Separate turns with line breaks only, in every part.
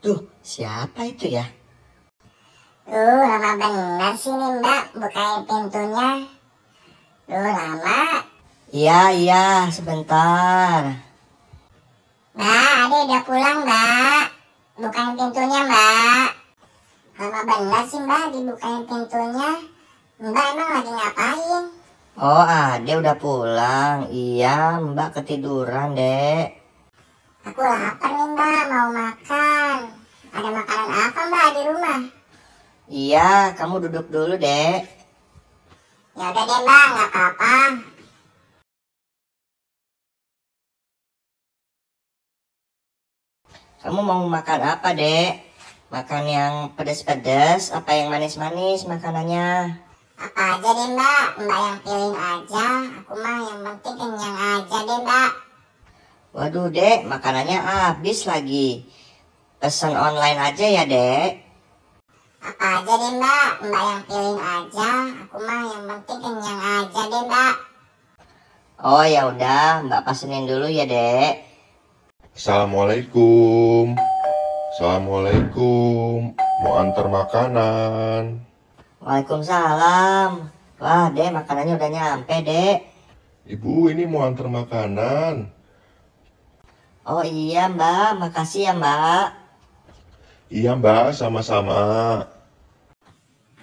Tuh, siapa itu ya?
Lama bener sih nih Mbak, bukain pintunya. Lama.
Iya, sebentar.
Mbak, Ade udah pulang Mbak. Bukain pintunya Mbak. Lama bener sih Mbak dibukain pintunya. Mbak emang lagi ngapain?
Oh, Ade udah pulang. Iya, Mbak ketiduran, Dek.
Aku lapar nih Mbak, mau makan. Ada makanan apa Mbak di rumah?
Iya, kamu duduk dulu, Dek.
Ya udah deh Mbak, nggak apa-apa.
Kamu mau makan apa, Dek? Makan yang pedas-pedas, apa yang manis-manis makanannya?
Apa aja deh Mbak, Mbak yang pilih aja. Aku mah yang penting kenyang aja deh Mbak.
Waduh, Dek, makanannya habis lagi. Pesan online aja ya, Dek.
Apa aja deh Mbak, Mbak yang pilih aja. Aku mah yang penting kenyang aja deh Mbak.
Oh, ya udah, Mbak pesenin dulu ya, Dek.
Assalamualaikum. Assalamualaikum. Mau antar makanan.
Waalaikumsalam. Wah, Dek, makanannya udah nyampe, Dek.
Ibu, ini mau antar makanan.
Oh iya, Mbak. Makasih ya, Mbak.
Iya, Mbak, sama-sama.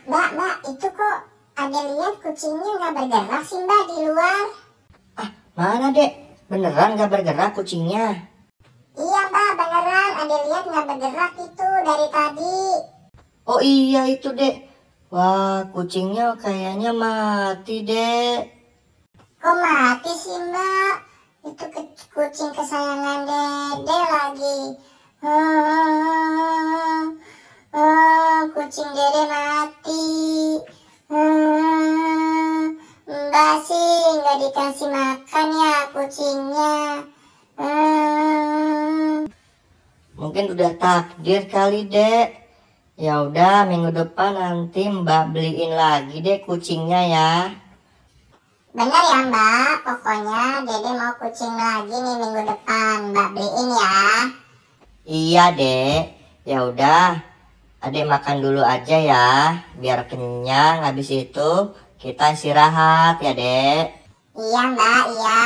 Mbak, itu kok ada lihat kucingnya nggak bergerak sih Mbak di luar?
Ah, mana, Dek? Beneran gak bergerak kucingnya?
Iya Mbak, beneran ada lihat nggak bergerak itu dari tadi.
Oh iya itu, Dek. Wah, kucingnya kayaknya mati, Dek.
Kok mati sih Mbak? Itu kucing kesayangan Dede lagi. Kucing Dede mati. Mbak sih nggak dikasih makan ya kucingnya.
Mungkin udah takdir kali, Dek. Ya udah, minggu depan nanti Mbak beliin lagi deh kucingnya ya.
Bener ya Mbak, pokoknya Dede mau kucing lagi nih minggu depan, Mbak beliin ya.
Iya, Dek. Ya udah, Adek makan dulu aja ya, biar kenyang. Habis itu kita istirahat ya, Dek.
Iya Mbak, iya.